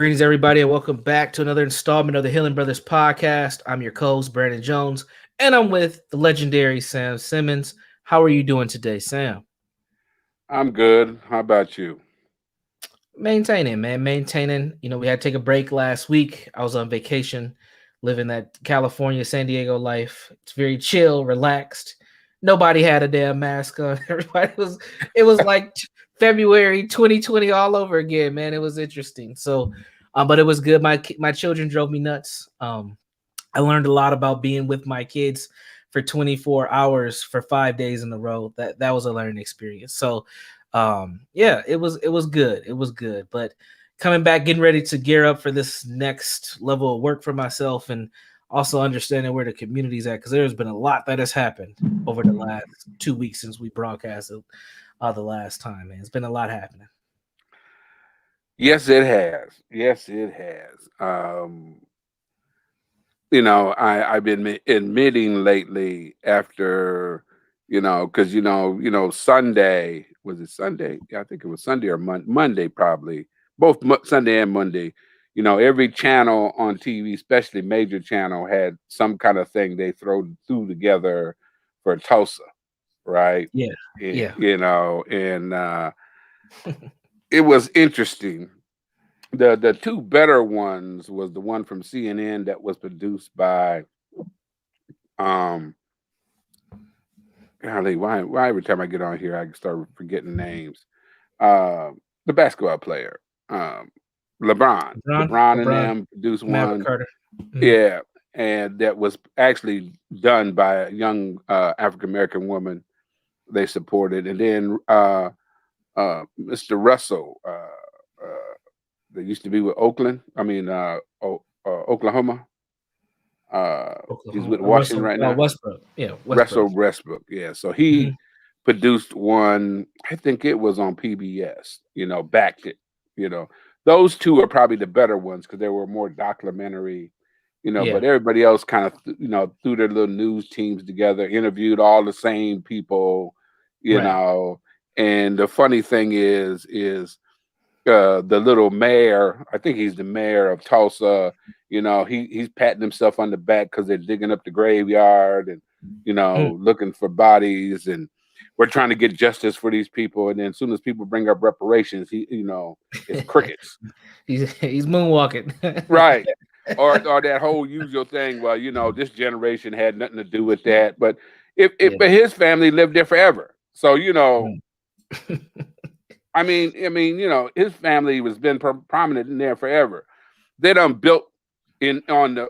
Greetings, everybody, and welcome back to another installment of the Healing Brothers podcast. I'm your co-host, Brandon Jones, and I'm with the legendary Sam Simmons. How are you doing today, Sam? I'm good. How about you? Maintaining, man, maintaining. We had to take a break last week. I was on vacation, living that California, San Diego life. It's very chill, relaxed. Nobody had a damn mask on. Everybody was. It was like February 2020 all over again, man. It was interesting. But it was good. My children drove me nuts. I learned a lot about being with my kids for 24 hours for 5 days in a row. That was a learning experience. Yeah, it was good. It was good. But coming back, getting ready to gear up for this next level of work for myself and also understanding where the community's at, because there's been a lot that has happened over the last 2 weeks since we broadcasted the last time, man. It's been a lot happening. Yes, it has. Yes, it has. I've been admitting lately after, because Sunday, was it Sunday? Yeah, I think it was Sunday or Monday, probably both Sunday and Monday. Every channel on TV, especially major channel, had some kind of thing they threw together for Tulsa, right? Yeah, yeah, And it was interesting. The two better ones was the one from CNN that was produced by um golly, why every time I get on here I start forgetting names. The basketball player. Um LeBron. LeBron and LeBron, them produced Maverick one. Carter. Mhm. Yeah. And that was actually done by a young African American woman they supported. And then Mr. Russell, that used to be with Oakland. I mean, Oklahoma. He's Oklahoma. with Washington Russell right now. Westbrook. Yeah, Westbrook. Russell Westbrook. Yeah. So he Mhm. produced one. I think it was on PBS. Backed it. You know, those two are probably the better ones because they were more documentary. Yeah, But everybody else kind of threw their little news teams together, interviewed all the same people. You right. know, and the funny thing is the little mayor. I think he's the mayor of Tulsa. He's patting himself on the back because they're digging up the graveyard and Mm. looking for bodies, and we're trying to get justice for these people. And then as soon as people bring up reparations, it's crickets, he's moonwalking. right? Or that whole usual thing. Well, this generation had nothing to do with that, but if Yeah. but his family lived there forever, so Mm. his family was been prominent in there forever. They done built in on the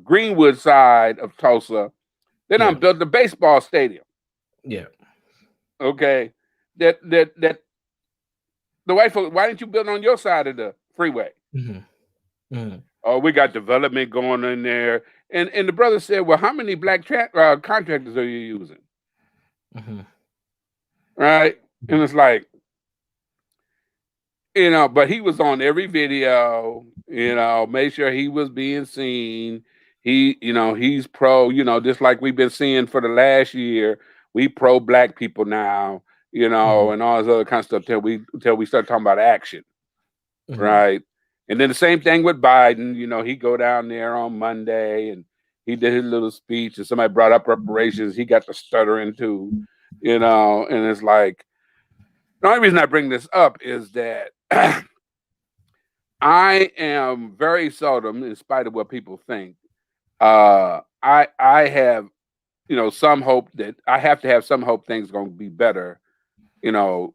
Greenwood side of Tulsa. They Yeah. done built the baseball stadium. Yeah. Okay, that the white folks. Why didn't you build on your side of the freeway? Hmm. Hmm. Oh, we got development going in there. And the brother said, well, how many black contractors are you using? Hmm. Right? And it's like, but he was on every video, made sure he was being seen. He's pro, just like we've been seeing for the last year. We pro black people now, Hmm. and all this other kind of stuff till we start talking about action, Hmm. right? And then the same thing with Biden, he go down there on Monday and he did his little speech and somebody brought up reparations. He got the stuttering too, and it's like the only reason I bring this up is that I am very seldom, in spite of what people think. I have some hope that I have to have some hope things going to be better. For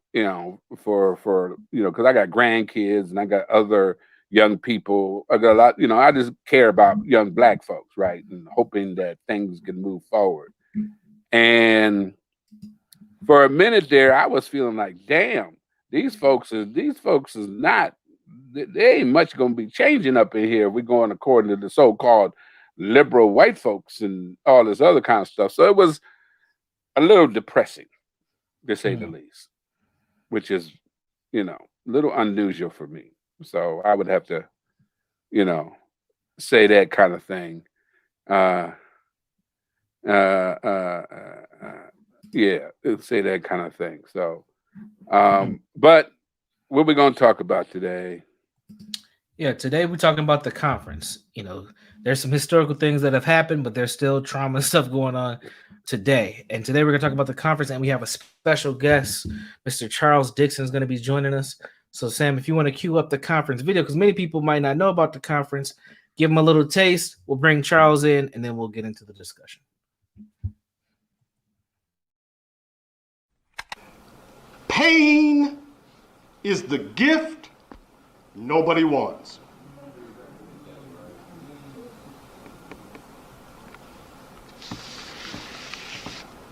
because I got grandkids and I got other young people. I got a lot. I just care about young black folks, right, and hoping that things can move forward. And for a minute there, I was feeling like, damn, these folks is not. They ain't much gonna be changing up in here. We're going according to the so-called liberal white folks and all this other kind of stuff. So it was a little depressing, to say the Hmm. least, which is, a little unusual for me. So I would have to, you know, say that kind of thing. Uh, uh, uh, uh, yeah, say that kind of thing. So, but what we're going to talk about today? Yeah, today we're talking about the conference. There's some historical things that have happened, but there's still trauma stuff going on today. And today we're going to talk about the conference, and we have a special guest. Mr. Charles Dixon is going to be joining us. So, Sam, if you want to cue up the conference video, because many people might not know about the conference, give them a little taste. We'll bring Charles in, and then we'll get into the discussion. Pain is the gift nobody wants.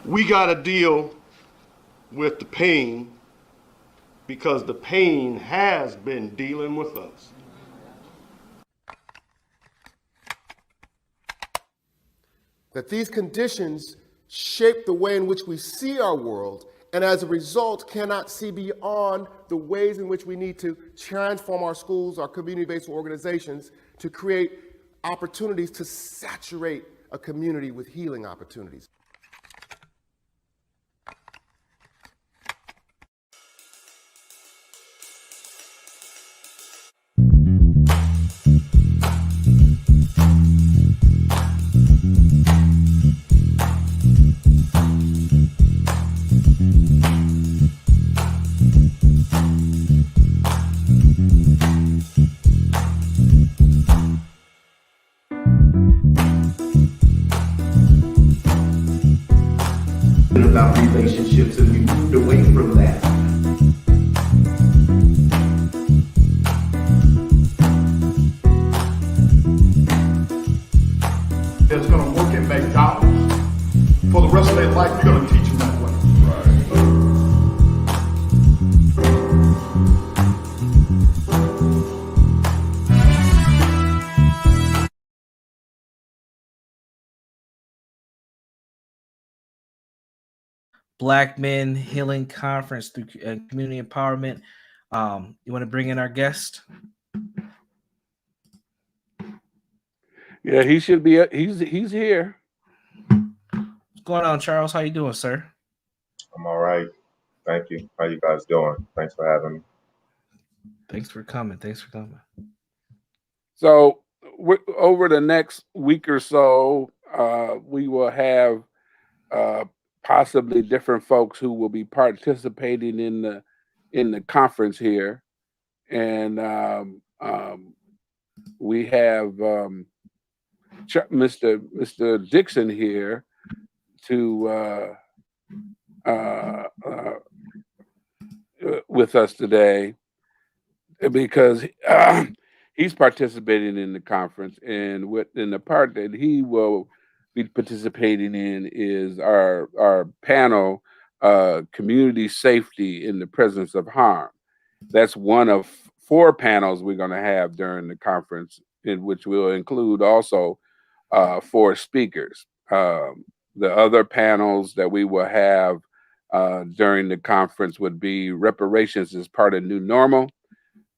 We got to deal with the pain because the pain has been dealing with us. That these conditions shape the way in which we see our world, and as a result cannot see beyond the ways in which we need to transform our schools, our community-based organizations, to create opportunities to saturate a community with healing opportunities. About relationships, and we moved away from that. That's going to work at McDonald's for the rest of their life. You're going to teach them that way. Black Men Healing Conference through Community Empowerment. You want to bring in our guest? Yeah, he should be. He's here. What's going on, Charles? How you doing, sir? I'm all right. Thank you. How you guys doing? Thanks for having me. Thanks for coming. So over the next week or so, we will have possibly different folks who will be participating in the conference here, and we have Mr. Dixon here to with us today because he's participating in the conference, and in the part that he will be participating in is our panel, community safety in the presence of harm. That's one of 4 panels we're going to have during the conference, in which will include also 4 speakers. The other panels that we will have during the conference would be reparations as part of new normal,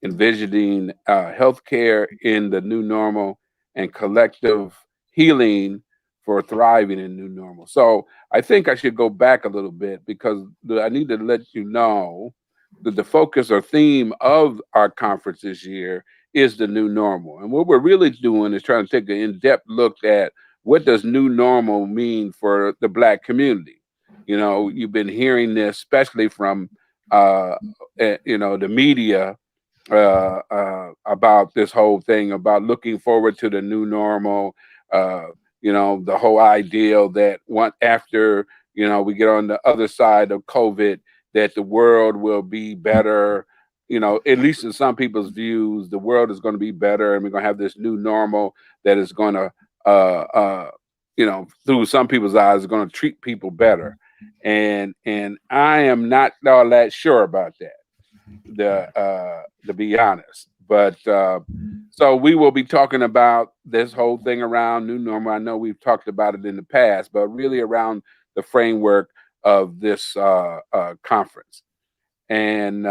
envisioning healthcare in the new normal, and collective healing for thriving in new normal. So I think I should go back a little bit because I need to let you know that the focus or theme of our conference this year is the new normal. And what we're really doing is trying to take an in-depth look at what does new normal mean for the Black community. You've been hearing this, especially from the media, about this whole thing about looking forward to the new normal. The whole ideal that after we get on the other side of COVID, that the world will be better. At least in some people's views, the world is going to be better, and we're going to have this new normal that is going to, through some people's eyes, is going to treat people better. And I am not all that sure about that, to be honest. But so we will be talking about this whole thing around new normal. I know we've talked about it in the past, but really around the framework of this conference. And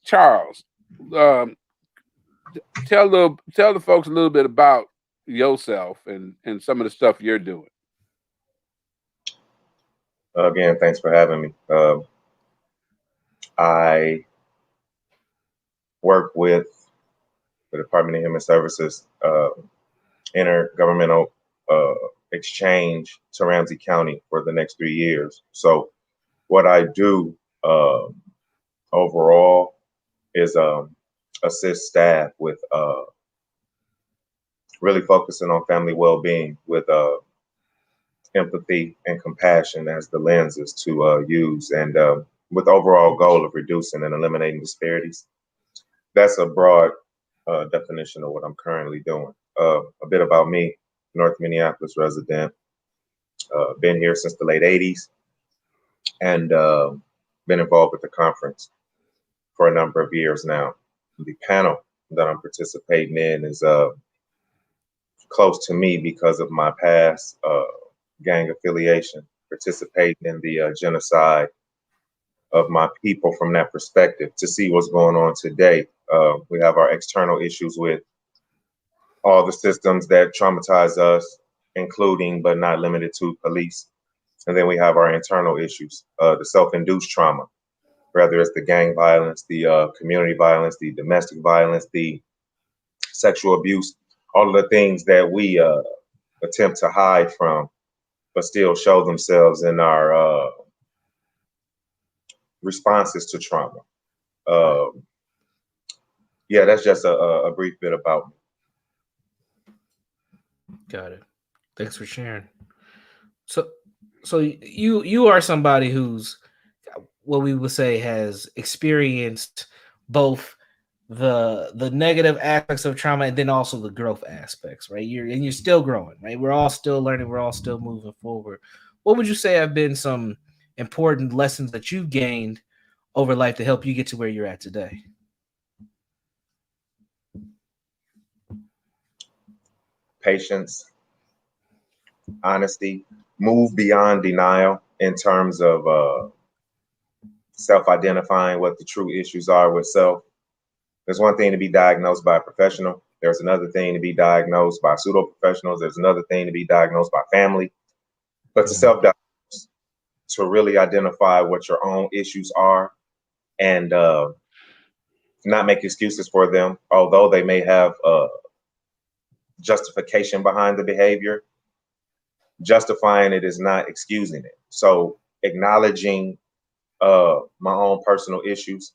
Charles, tell the folks a little bit about yourself and some of the stuff you're doing. Again, thanks for having me. I work with the Department of Human Services intergovernmental exchange to Ramsey County for the next 3 years. So what I do overall is assist staff with really focusing on family well-being with empathy and compassion as the lenses to use, and with the overall goal of reducing and eliminating disparities. That's a broad definition of what I'm currently doing. A bit about me: North Minneapolis resident, been here since the late 80s, and been involved with the conference for a number of years now. The panel that I'm participating in is close to me because of my past gang affiliation, participating in the genocide of my people from that perspective. To see what's going on today, we have our external issues with all the systems that traumatize us, including but not limited to police. And then we have our internal issues, the self-induced trauma, whether it's the gang violence, the community violence, the domestic violence, the sexual abuse, all of the things that we attempt to hide from, but still show themselves in our responses to trauma. Yeah, that's just a brief bit about me. Got it. Thanks for sharing. So you are somebody who's, what we would say, has experienced both the negative aspects of trauma and then also the growth aspects, right? You're still growing, right? We're all still learning, we're all still moving forward. What would you say have been some important lessons that you've gained over life to help you get to where you're at today? Patience, honesty, move beyond denial in terms of self-identifying what the true issues are with self. There's one thing to be diagnosed by a professional. There's another thing to be diagnosed by pseudo-professionals. There's another thing to be diagnosed by family. But to self-diagnose, to really identify what your own issues are and not make excuses for them, although they may have justification behind the behavior. Justifying it is not excusing it. So acknowledging my own personal issues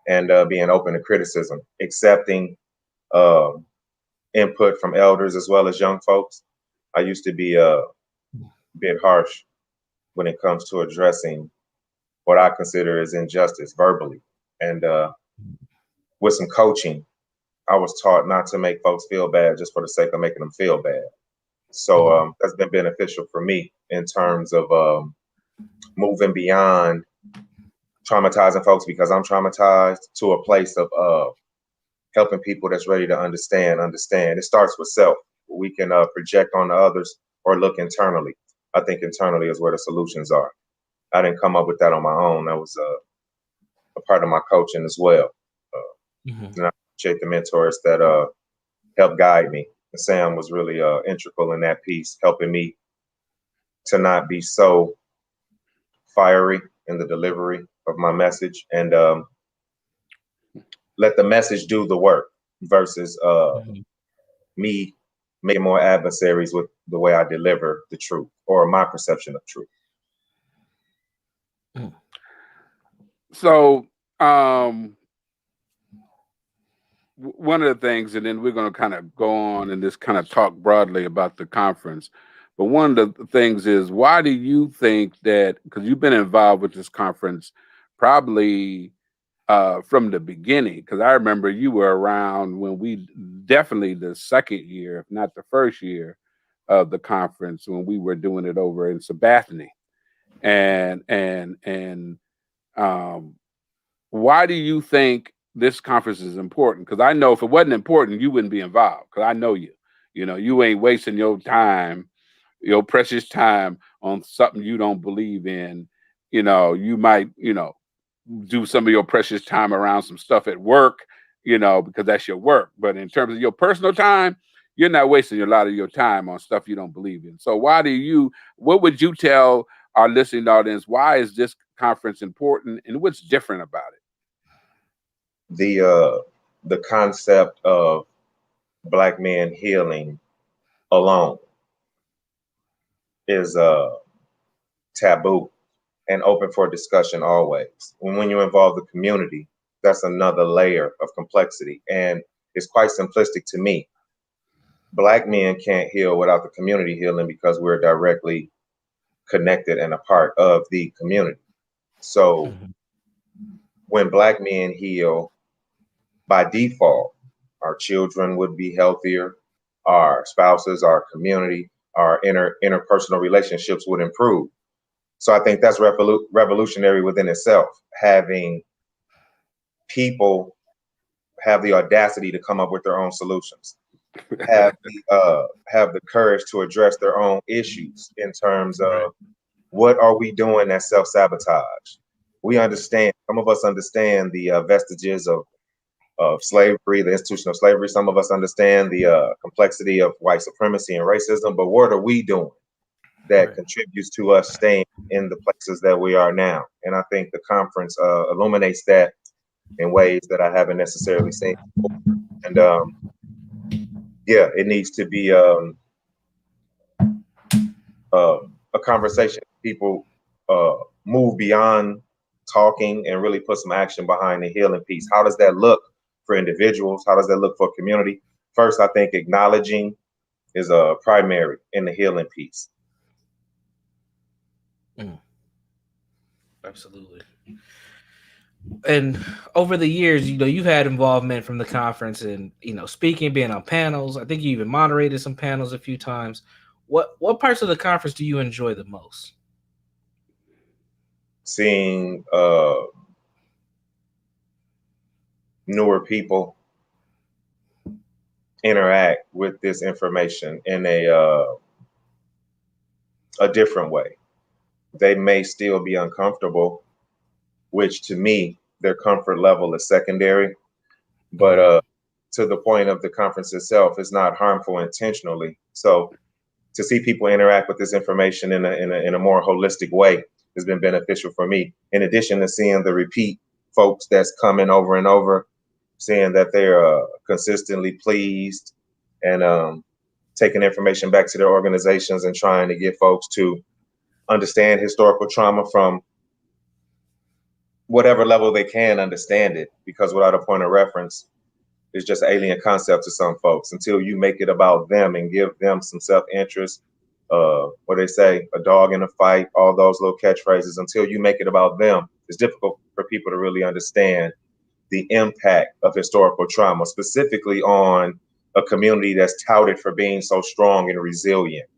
and being open to criticism, accepting input from elders as well as young folks. I used to be a bit harsh when it comes to addressing what I consider as injustice verbally. And with some coaching, I was taught not to make folks feel bad just for the sake of making them feel bad. So that's been beneficial for me in terms of moving beyond traumatizing folks because I'm traumatized to a place of helping people that's ready to understand. It starts with self. We can project on the others or look internally. I think internally is where the solutions are. I didn't come up with that on my own. That was a part of my coaching as well. And I appreciate the mentors that helped guide me. And Sam was really integral in that piece, helping me to not be so fiery in the delivery of my message and let the message do the work versus me making more adversaries with the way I deliver the truth or my perception of truth. So one of the things, and then we're going to kind of go on and just kind of talk broadly about the conference. But one of the things is, why do you think that, because you've been involved with this conference probably from the beginning, because I remember you were around when we, definitely the second year, if not the first year of the conference, when we were doing it over in Sabathani. And why do you think this conference is important? Because I know if it wasn't important, you wouldn't be involved. Because I know you. You know, you ain't wasting your time, your precious time on something you don't believe in. You know, you might, do some of your precious time around some stuff at work, because that's your work. But in terms of your personal time, you're not wasting a lot of your time on stuff you don't believe in. So what would you tell our listening audience? Why is this conference important and what's different about it? The concept of Black men healing alone is taboo and open for discussion always. When you involve the community, that's another layer of complexity. And it's quite simplistic to me. Black men can't heal without the community healing because we're directly connected and a part of the community. So Mhm. when Black men heal, by default, our children would be healthier, our spouses, our community, our interpersonal relationships would improve. So I think that's revolutionary within itself, having people have the audacity to come up with their own solutions, have the courage to address their own issues in terms Right. of what are we doing that's self-sabotage. We understand, some of us understand the vestiges of slavery, the institution of slavery. Some of us understand the complexity of white supremacy and racism, but what are we doing that Right. contributes to us staying in the places that we are now? And I think the conference illuminates that in ways that I haven't necessarily seen. And yeah, it needs to be a conversation. People uh, move beyond talking and really put some action behind the healing piece. How does that look for individuals? How does that look for community? First, I think acknowledging is a primary in the healing piece. Mm, absolutely. And over the years, you've had involvement from the conference and speaking, being on panels. I think you even moderated some panels a few times. What parts of the conference do you enjoy the most? Seeing newer people interact with this information in a different way. They may still be uncomfortable, which to me, their comfort level is secondary. But Mhm. to the point of the conference itself, it's not harmful intentionally. So to see people interact with this information in a more holistic way has been beneficial for me. In addition to seeing the repeat folks that's coming over and over, seeing that they're consistently pleased and taking information back to their organizations and trying to get folks to understand historical trauma from whatever level they can understand it, because without a point of reference, it's just an alien concept to some folks until you make it about them and give them some self-interest. What they say, a dog in a fight, all those little catchphrases, until you make it about them, it's difficult for people to really understand the impact of historical trauma, specifically on a community that's touted for being so strong and resilient.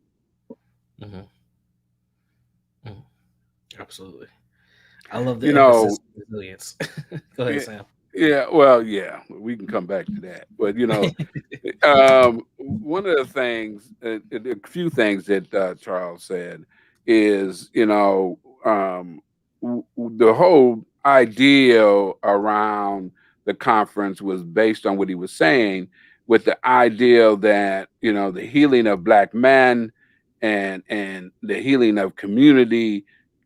Mhm. Mhm. Absolutely. I love the You know, emphasis on resilience. Go ahead, yeah, Sam. yeah, well, yeah, we can come back to that. But one of the things, a few things that Charles said is, the whole idea around the conference was based on what he was saying, with the idea that the healing of Black men and the healing of community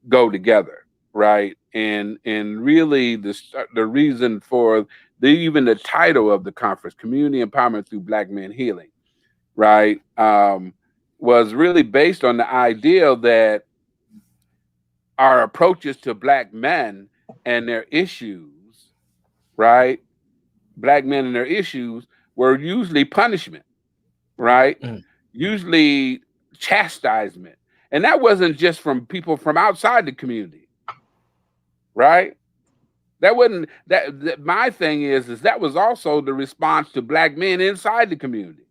go together, right? And really the reason for even the title of the conference, Community Empowerment Through Black Men Healing, right, was really based on the idea that our approaches to Black men and their issues, right, Black men and their issues were usually punishment, right, Mm, usually chastisement. And that wasn't just from people from outside the community, right? That wasn't my thing is that was also the response to Black men inside the community.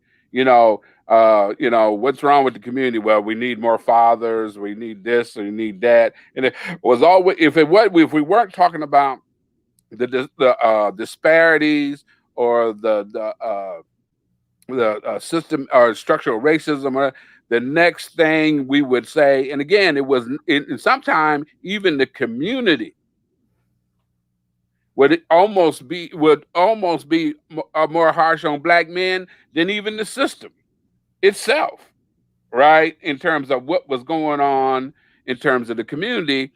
What's wrong with the community? Well, we need more fathers, we need this, we need that. And it was always, if we weren't talking about the disparities or the system or structural racism, or the next thing we would say, and again, it was in sometime even the community would almost be more harsh on Black men than even the system itself, right? In terms of what was going on in terms of the community.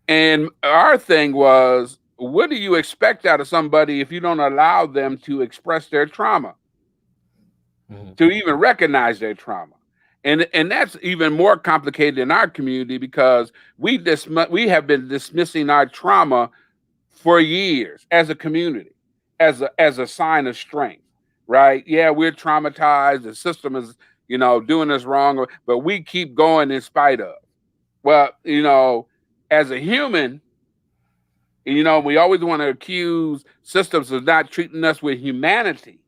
And our thing was, what do you expect out of somebody if you don't allow them to express their trauma? to even recognize their trauma. And that's even more complicated in our community because we have been dismissing our trauma for years as a community, as a sign of strength, right? Yeah, we're traumatized. The system is, doing us wrong, but we keep going in spite of. Well, as a human, we always want to accuse systems of not treating us with humanity.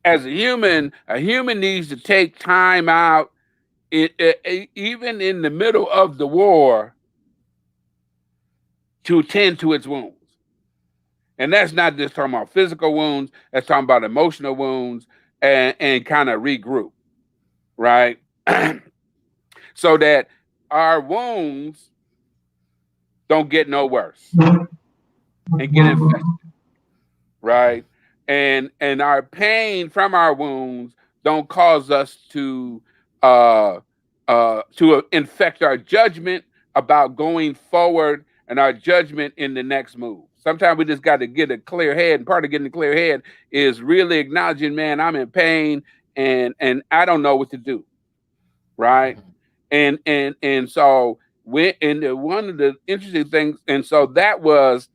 As a human needs to take time out, even in the middle of the war, to tend to its wounds. And that's not just talking about physical wounds, that's talking about emotional wounds and kind of regroup, right? So that our wounds don't get no worse and get infected, right? And our pain from our wounds don't cause us to infect our judgment about going forward and our judgment in the next move. Sometimes we just got to get a clear head, and part of getting a clear head is really acknowledging, man, I'm in pain and I don't know what to do, right? And so one of the interesting things, and so that was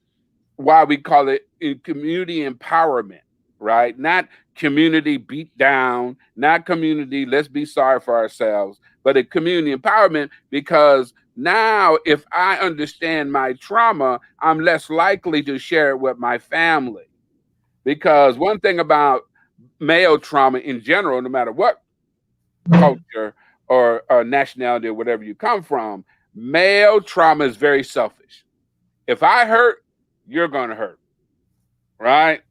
why we call it community empowerment, right? Not community beat down, not community let's be sorry for ourselves, but a community empowerment, because now if I understand my trauma, I'm less likely to share it with my family. Because one thing about male trauma in general, no matter what culture or nationality or whatever you come from, male trauma is very selfish. If I hurt, you're going to hurt, right?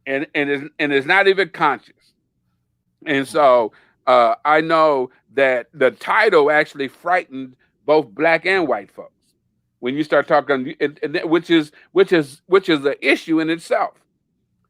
And it's not even conscious. And so I know that the title actually frightened both black and white folks when you start talking, which is an issue in itself.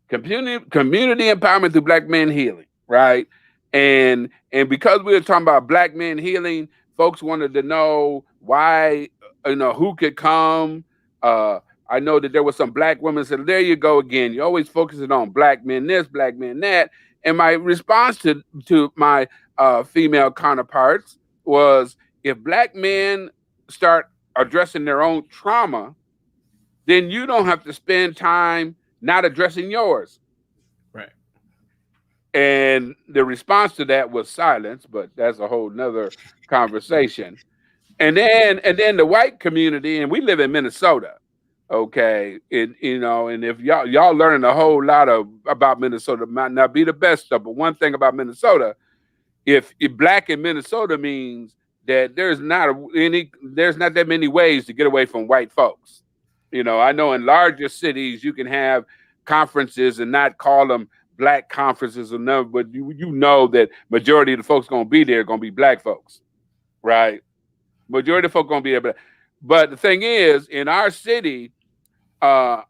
Community empowerment through Black men healing, right? And because we were talking about Black men healing, folks wanted to know why, who could come. I know that there was some Black women said, there you go again. You're always focusing on Black men this, Black men that. And my response to my female counterparts was, if Black men start addressing their own trauma, then you don't have to spend time not addressing yours. Right. And the response to that was silence, but that's a whole nother conversation. And then the white community, and we live in Minnesota, okay, and if y'all learning a whole lot about Minnesota, might not be the best stuff, but one thing about Minnesota, if Black in Minnesota means that there's not that many ways to get away from white folks. I know in larger cities you can have conferences and not call them Black conferences or nothing, but you know that majority of the folks going to be there are going to be Black folks, right? Majority of the folks going to be there. But the thing is, in our city, our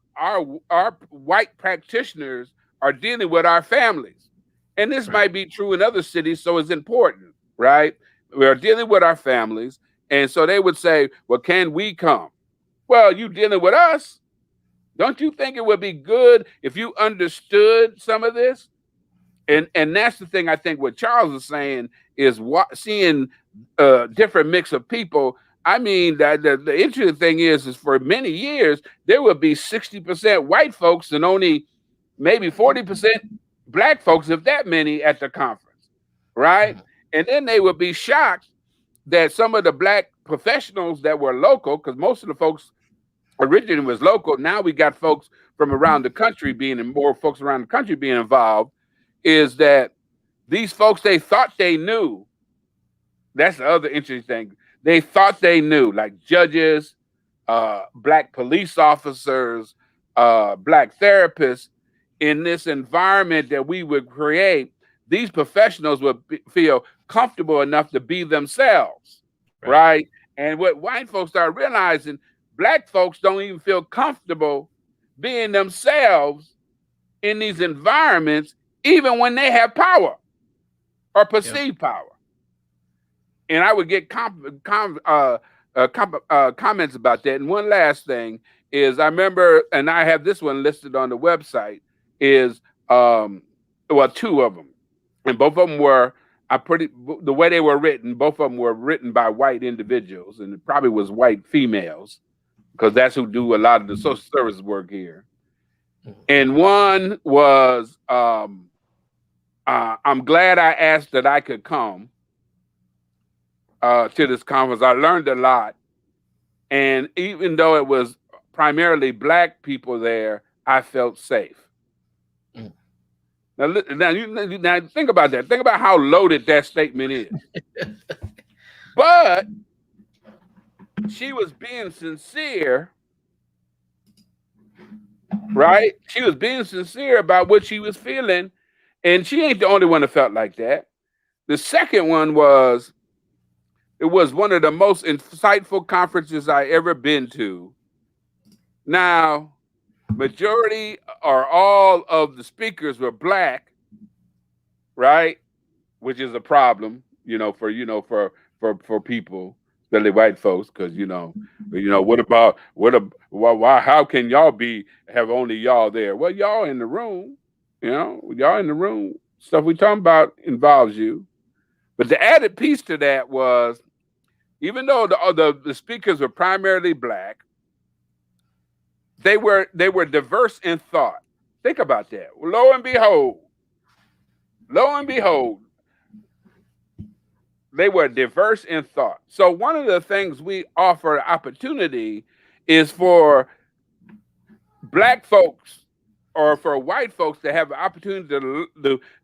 white practitioners are dealing with our families. And this might be true in other cities, so it's important, right? We are dealing with our families. And so they would say, well, can we come? Well, you dealing with us. Don't you think it would be good if you understood some of this? And that's the thing I think what Charles is saying is seeing a different mix of people. I mean, that the interesting thing is for many years, there would be 60% white folks and only maybe 40% Black folks, if that many, at the conference, right? And then they would be shocked that some of the Black professionals that were local, because most of the folks originally was local, now we got folks from around the country more folks around the country being involved, is that these folks, they thought they knew. That's the other interesting thing. They thought they knew, like judges, Black police officers, Black therapists. In this environment that we would create, these professionals would feel comfortable enough to be themselves, right? And what white folks start realizing, Black folks don't even feel comfortable being themselves in these environments, even when they have power or perceived power. And I would get comments about that. And one last thing is, I remember, and I have this one listed on the website, is two of them. and both of them were the way they were written. Both of them were written by white individuals, and it probably was white females because that's who do a lot of the social service work here. And one was, I'm glad I asked that I could come to this conference. I learned a lot, and even though it was primarily Black people there, I felt safe. Now think about that. Think about how loaded that statement is. But she was being sincere, right? She was being sincere about what she was feeling, and she ain't the only one that felt like that. The second one was, it was one of the most insightful conferences I ever been to. Now, majority or all of the speakers were Black, right? Which is a problem, for people, especially white folks, because why? How can y'all have only y'all there? Well, y'all in the room, y'all in the room. Stuff we talking about involves you. But the added piece to that was, even though the speakers were primarily Black, they were diverse in thought. Think about that. Lo and behold, they were diverse in thought. So one of the things we offer opportunity is for Black folks or for white folks to have an opportunity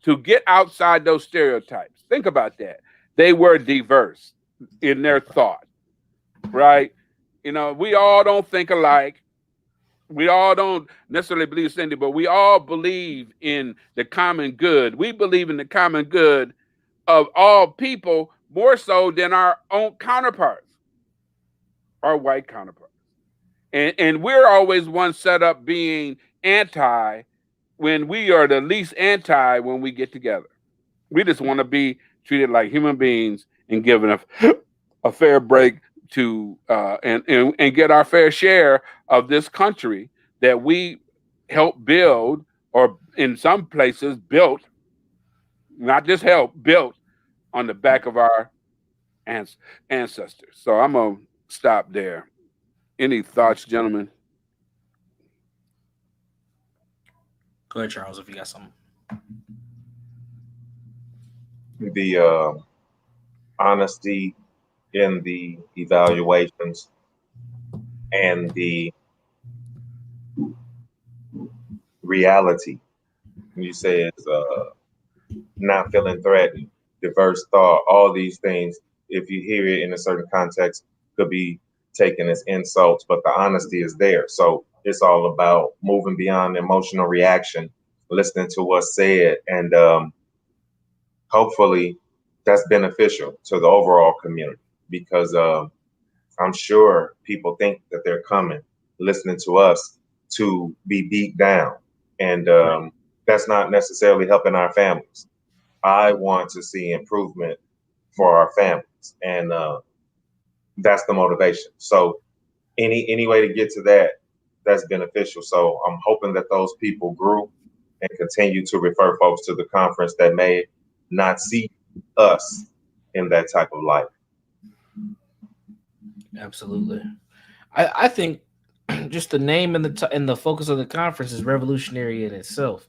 to get outside those stereotypes. Think about that. They were diverse in their thought, right? We all don't think alike. We all don't necessarily believe the same thing, but we all believe in the common good. We believe in the common good of all people more so than our own counterparts, our white counterparts. And we're always one set up being anti when we are the least anti when we get together. We just want to be treated like human beings and given a fair break to and get our fair share of this country that we help build, or in some places built, not just help, built on the back of our ancestors. So I'm gonna stop there. Any thoughts, gentlemen? Go ahead, Charles, if you got something. The honesty in the evaluations and the reality. You say it's not feeling threatened, diverse thought, all these things, if you hear it in a certain context, could be taken as insults, but the honesty is there. So it's all about moving beyond emotional reaction, listening to what's said, and hopefully that's beneficial to the overall community, because I'm sure people think that they're coming, listening to us, to be beat down. And that's not necessarily helping our families. I want to see improvement for our families. And that's the motivation. So any way to get to that, that's beneficial. So I'm hoping that those people grew and continue to refer folks to the conference that may not see us in that type of light. Absolutely. I think just the name and the focus of the conference is revolutionary in itself.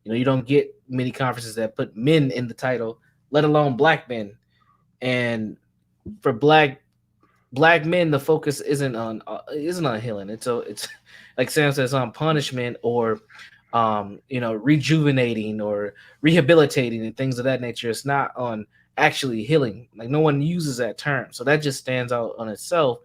You don't get many conferences that put men in the title, let alone Black men. And for black men, the focus isn't on healing. It's like Sam says, on punishment or rejuvenating or rehabilitating and things of that nature. It's not on actually healing. Like, no one uses that term, so that just stands out on itself.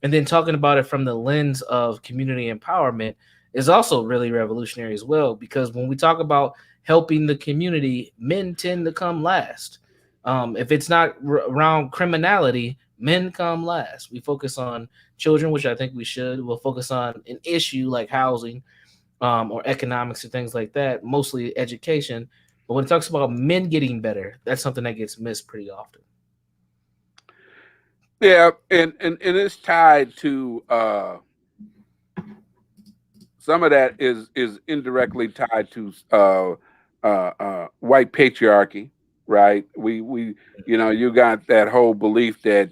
And then talking about it from the lens of community empowerment is also really revolutionary as well, because when we talk about helping the community, men tend to come last. If it's not around criminality, men come last. We focus on children, which I think we should. We'll focus on an issue like housing, or economics or things like that, mostly education. But when it talks about men getting better, that's something that gets missed pretty often. Yeah, and it's tied to some of that is indirectly tied to white patriarchy, right? You got that whole belief that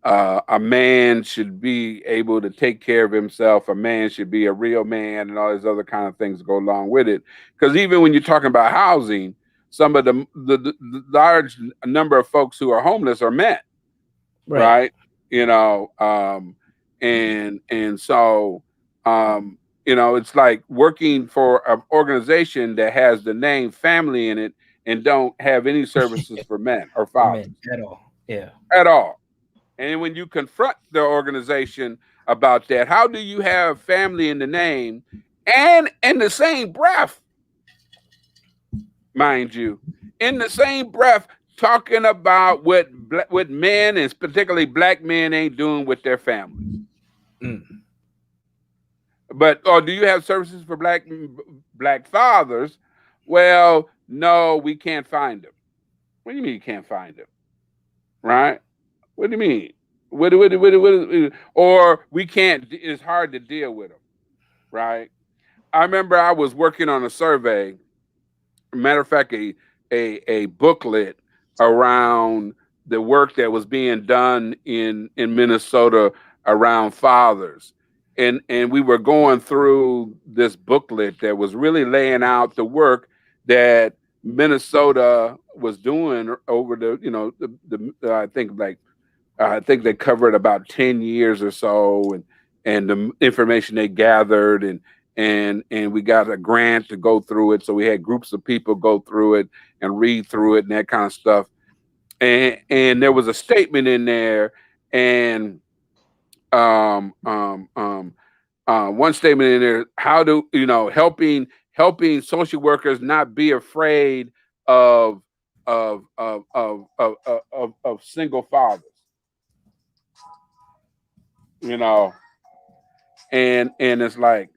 a man should be able to take care of himself. A man should be a real man, and all these other kind of things go along with it. Because even when you're talking about housing, some of the large number of folks who are homeless are men, Right. right? You know, and so it's like working for an organization that has the name family in it and don't have any services for men or For fathers men at all. Yeah. at all. And when you confront the organization about that, how do you have family in the name and in the same breath, mind you, in the same breath, talking about what men and particularly black men ain't doing with their families? Mm. But or do you have services for black fathers? Well, no, we can't find them. What do you mean you can't find them? Right? What do you mean? Or we can't? It's hard to deal with them, right? I remember I was working on a survey. Matter of fact, a booklet around the work that was being done in Minnesota around fathers, and we were going through this booklet that was really laying out the work that Minnesota was doing over I think they covered about 10 years or so, and the information they gathered, and we got a grant to go through it. So we had groups of people go through it and read through it and that kind of stuff. And there was a statement in there, and um um um one statement in there, how do helping social workers not be afraid of of single fathers, you know and it's like,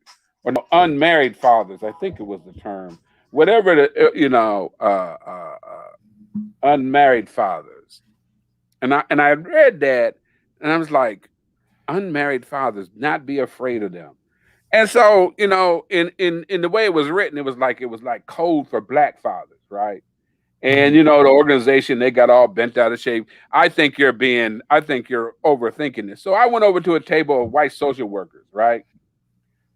or no, unmarried fathers, I think it was the term, whatever the unmarried fathers. And I read that, and I was like, unmarried fathers, not be afraid of them. And so, in the way it was written, it was like code for black fathers, right? And Hmm. the organization, they got all bent out of shape. I think you're overthinking this. So I went over to a table of white social workers, right?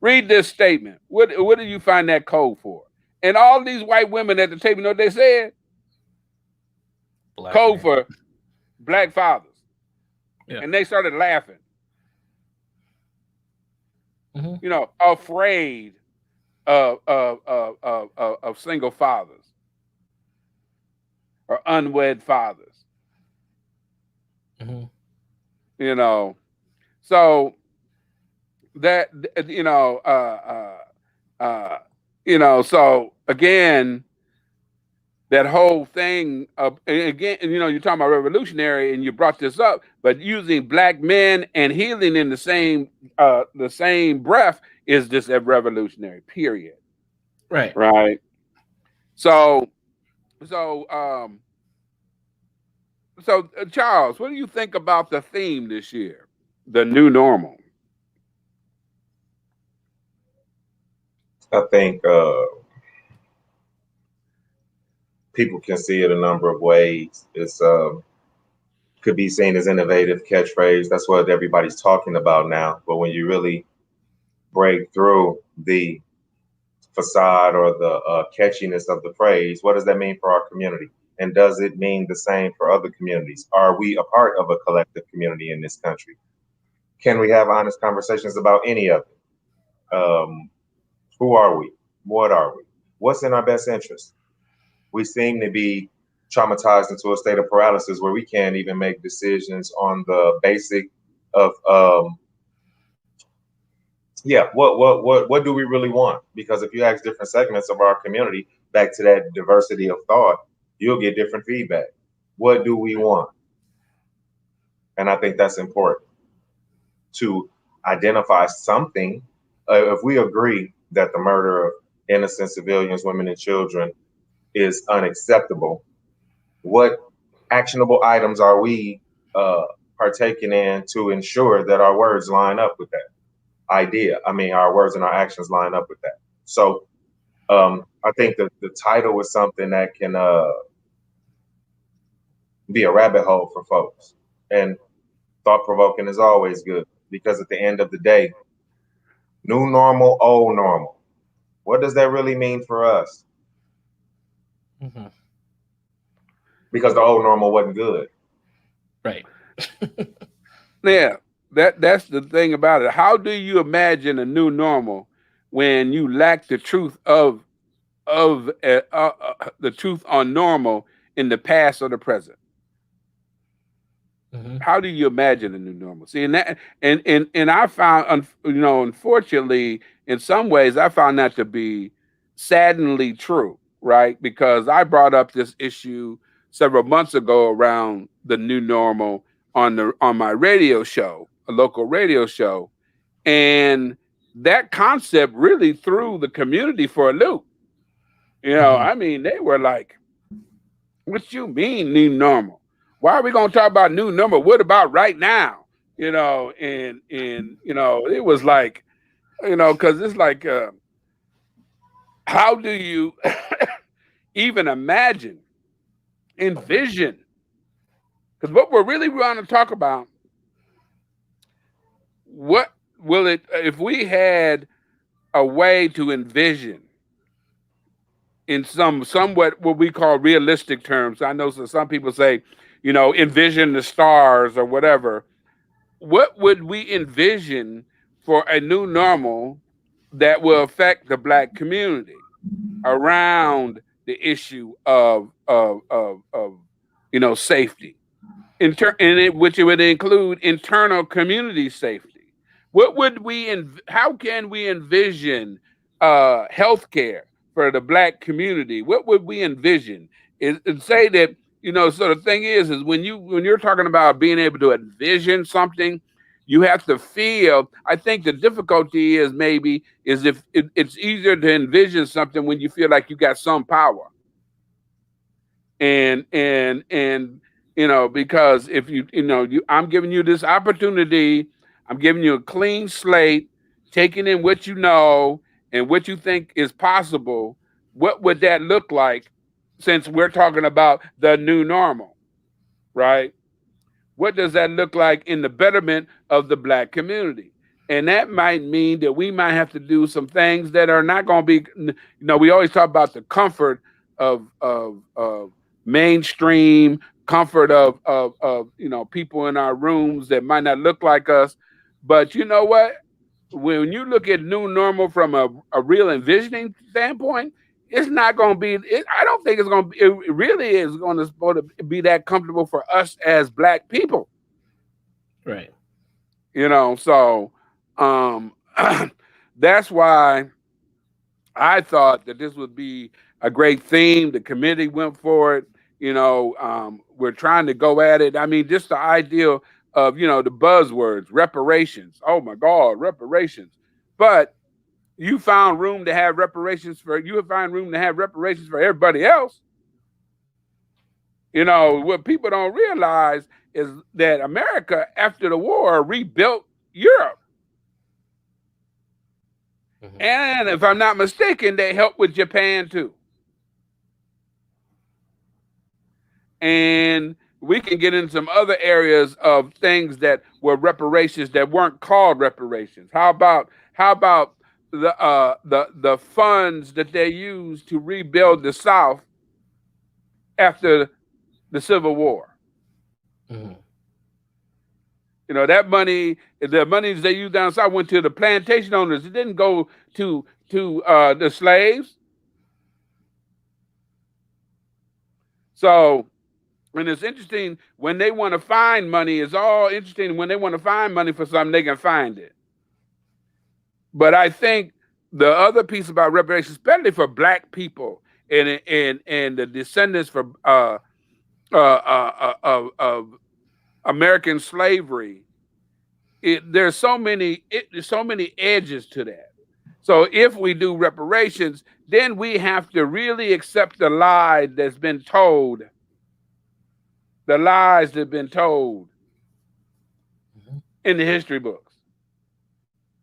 Read this statement. What do you find that code for? And all these white women at the table, you know what they said? Black Code man. for black fathers. Yeah. And they started laughing, Hmm. afraid of single fathers or unwed fathers. Hmm. You know, so that you know, so again, that whole thing of, and again, you're talking about revolutionary, and you brought this up, but using black men and healing in the same breath is just a revolutionary. Period. Right. Right. So so um Charles, what do you think about the theme this year? The new normal. I think people can see it a number of ways. It's could be seen as innovative catchphrase. That's what everybody's talking about now. But when you really break through the facade or the catchiness of the phrase, what does that mean for our community? And does it mean the same for other communities? Are we a part of a collective community in this country? Can we have honest conversations about any of it? Who are we? What are we? What's in our best interest? We seem to be traumatized into a state of paralysis where we can't even make decisions on the basic of yeah, what do we really want? Because if you ask different segments of our community, back to that diversity of thought, you'll get different feedback. What do we want? And I think that's important to identify something. If we agree that the murder of innocent civilians, women, and children is unacceptable, what actionable items are we uh, partaking in to ensure that our words line up with that idea? I mean, our words and our actions line up with that. So I think that the title is something that can be a rabbit hole for folks. And thought provoking is always good because at the end of the day, new normal, old normal. What does that really mean for us? Mhm. Because the old normal wasn't good. Right. Yeah, that's the thing about it. How do you imagine a new normal when you lack the truth of the truth on normal in the past or the present? Mhm. How do you imagine a new normal? See, and that and I found, unfortunately, in some ways, I found that to be saddeningly true, right? Because I brought up this issue several months ago around the new normal on my radio show, a local radio show, and that concept really threw the community for a loop. Mhm. I mean, they were like, what you mean new normal? Why are we gonna talk about new normal? What about right now? And it was like, because it's like, how do you even imagine, envision? Because what we're really want to talk about, what will it if we had a way to envision in somewhat what we call realistic terms. I know some people say, envision the stars or whatever. What would we envision for a new normal that will affect the Black community around the issue of safety, which it would include internal community safety? What would how can we envision healthcare for the Black community? What would we envision? Is say that, so the thing is when you're talking about being able to envision something, you have to feel. I think the difficulty is maybe is if it's easier to envision something when you feel like you got some power, and because if I'm giving you this opportunity, I'm giving you a clean slate, taking in what you know and what you think is possible. What would that look like, since we're talking about the new normal, right? What does that look like in the betterment of the Black community? And that might mean that we might have to do some things that are not going to be, we always talk about the comfort of mainstream, comfort of people in our rooms that might not look like us. But you know what? When you look at new normal from a real envisioning standpoint, it's not going to be. I don't think it's going to. It really is going to supposed to be that comfortable for us as Black people. Right. So um, that's why I thought that this would be a great theme. The committee went for it. We're trying to go at it. I mean, just the idea of the buzzwords, reparations. Oh my God, reparations! But you found room to have reparations for you find room to have reparations for everybody else. What people don't realize is that America, after the war, rebuilt Europe. Mhm. And if I'm not mistaken, they helped with Japan too. And we can get into some other areas of things that were reparations that weren't called reparations. How about the funds that they used to rebuild the South after the Civil War? Mhm. That money, the monies they used down south went to the plantation owners. It didn't go to the slaves. So, and it's interesting when they want to find money. It's all interesting when they want to find money for something, they can find it. But I think the other piece about reparations, especially for Black people and the descendants of American slavery, there's so many edges to that. So if we do reparations, then we have to really accept the lies that have been told Mhm. in the history books,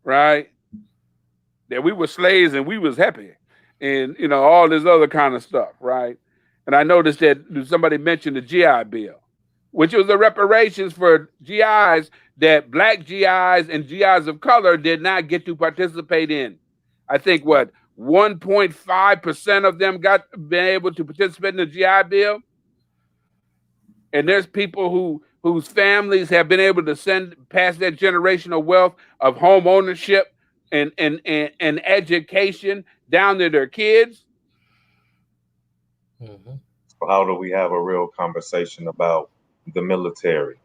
right? That we were slaves and we was happy, and all this other kind of stuff, right? And I noticed that somebody mentioned the GI Bill. which was the reparations for GIs that black GIs and GIs of color did not get to participate in. I think what 1.5% of them been able to participate in the GI Bill, and there's people whose families have been able to pass that generational wealth of home ownership and education down to their kids. Mm-hmm. So how do we have a real conversation about the military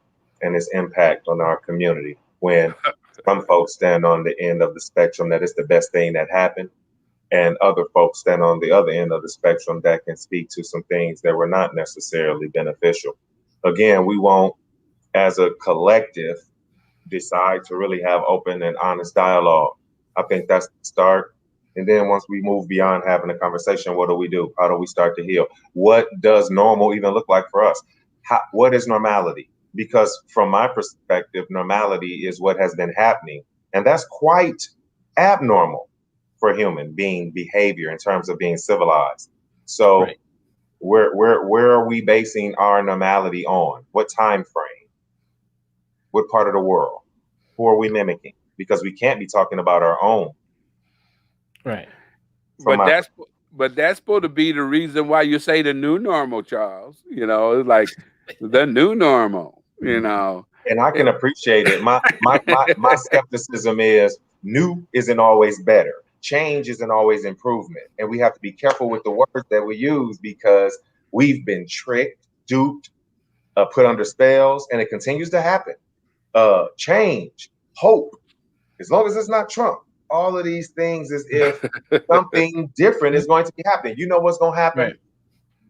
and its impact on our community when some folks stand on the end of the spectrum that it's the best thing that happened, and other folks stand on the other end of the spectrum that can speak to some things that were not necessarily beneficial? Again, we won't, as a collective, decide to really have open and honest dialogue. I think that's the start. And then once we move beyond having a conversation, what do? How do we start to heal? What does normal even look like for us? What is normality? Because from my perspective, normality is what has been happening. And that's quite abnormal for human being behavior in terms of being civilized. So right. Where are we basing our normality on? What time frame? What part of the world? Who are we mimicking? Because we can't be talking about our own. Right. But that's supposed to be the reason why you say the new normal, Charles. You know, it's like the new normal, you know. And I can appreciate it. My skepticism is new isn't always better. Change isn't always improvement. And we have to be careful with the words that we use, because we've been tricked, duped, put under spells, and it continues to happen. Change, hope, as long as it's not Trump, all of these things is if something different is going to be happening. You know what's going to happen? Right.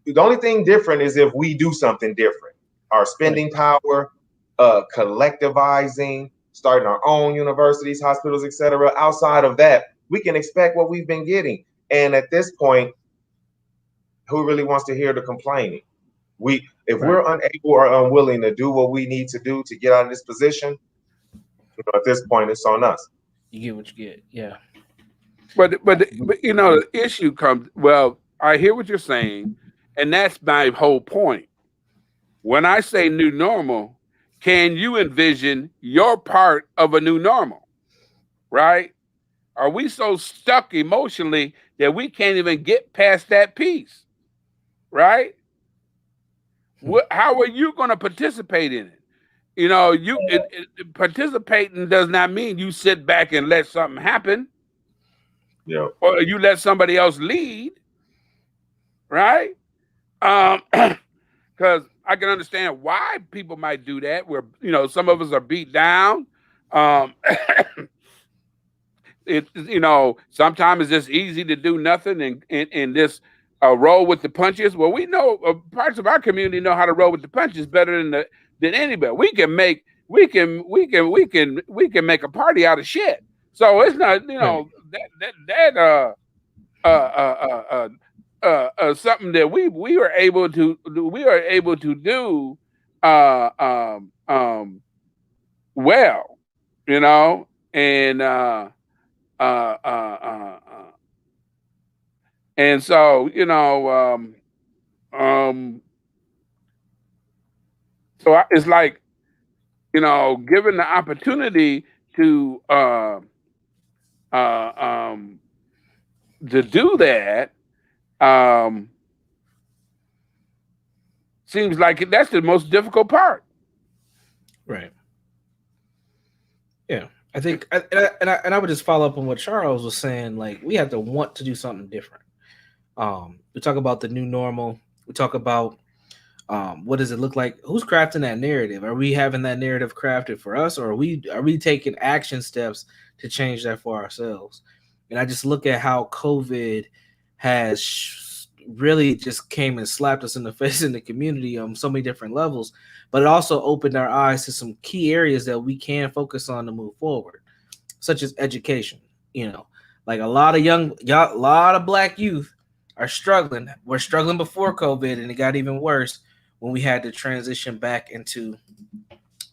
The only thing different is if we do something different. Our spending power, collectivizing, starting our own universities, hospitals, etc. Outside of that, we can expect what we've been getting. And at this point, who really wants to hear the complaining? If we're unable or unwilling to do what we need to do to get out of this position, at this point, it's on us. You get what you get, yeah. But you know, the issue comes. Well, I hear what you're saying, and that's my whole point. When I say new normal, can you envision your part of a new normal? Right? Are we so stuck emotionally that we can't even get past that piece? Right? How are you going to participate in it? You know, participating does not mean you sit back and let something happen. Yeah. Or you let somebody else lead. Right? Because I can understand why people might do that, where, you know, some of us are beat down. You know, sometimes it's just easy to do nothing and just roll with the punches. Well, we know parts of our community know how to roll with the punches better than anybody. We can make a party out of shit. So it's not, you know, something that we are able to do well, you know, and so, you know, so it's like, you know, given the opportunity to do that, seems like that's the most difficult part. Right. Yeah. I think, and I would just follow up on what Charles was saying. Like, we have to want to do something different. We talk about the new normal. We talk about what does it look like? Who's crafting that narrative? Are we having that narrative crafted for us, or are we taking action steps to change that for ourselves? And I just look at how COVID has really just came and slapped us in the face in the community on so many different levels, but it also opened our eyes to some key areas that we can focus on to move forward, such as education. You know, like a lot of black youth are struggling. We're struggling before COVID, and it got even worse when we had to transition back into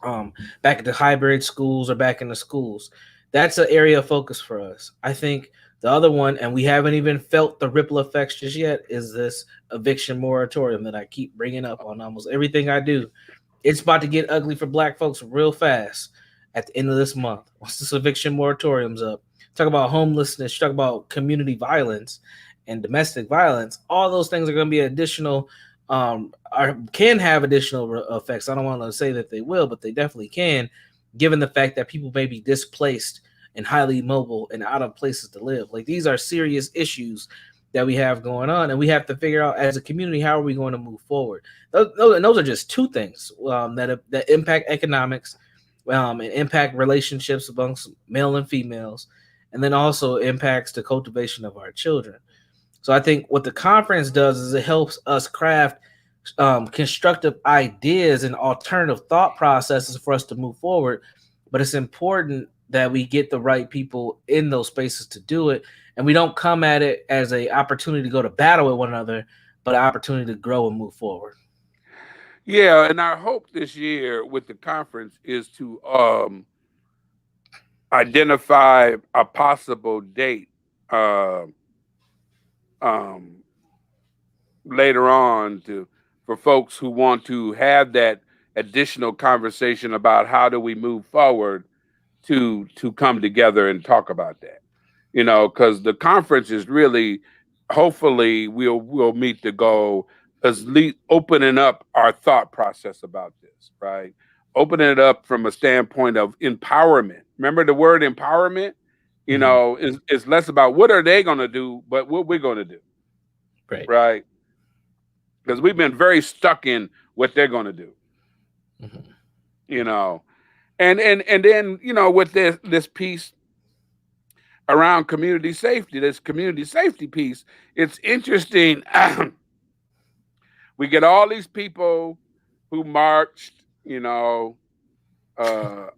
hybrid schools or back into schools. That's an area of focus for us. I think the other one, and we haven't even felt the ripple effects just yet, is this eviction moratorium that I keep bringing up on almost everything I do. It's about to get ugly for black folks real fast at the end of this month. Once this eviction moratorium's up, talk about homelessness, talk about community violence and domestic violence. All those things are going to be additional, can have additional effects. I don't want to say that they will, but they definitely can, given the fact that people may be displaced and highly mobile and out of places to live. Like, these are serious issues that we have going on, and we have to figure out as a community, how are we going to move forward. Those are just two things that impact economics, and impact relationships amongst male and females, and then also impacts the cultivation of our children. So I think what the conference does is it helps us craft constructive ideas and alternative thought processes for us to move forward. But it's important that we get the right people in those spaces to do it, and we don't come at it as an opportunity to go to battle with one another, but an opportunity to grow and move forward. Yeah, and our hope this year with the conference is to identify a possible date uh, um, later on for folks who want to have that additional conversation about how do we move forward to come together and talk about that. Because the conference is really, hopefully, we'll meet the goal as opening up our thought process about this, right? Opening it up from a standpoint of empowerment. Remember the word empowerment, is less about what are they going to do, but what we're going to do, Right. right? Because we've been very stuck in what they're going to do, Mm-hmm. and then with this piece around community safety, this community safety piece, it's interesting. We get all these people who marched, uh, uh,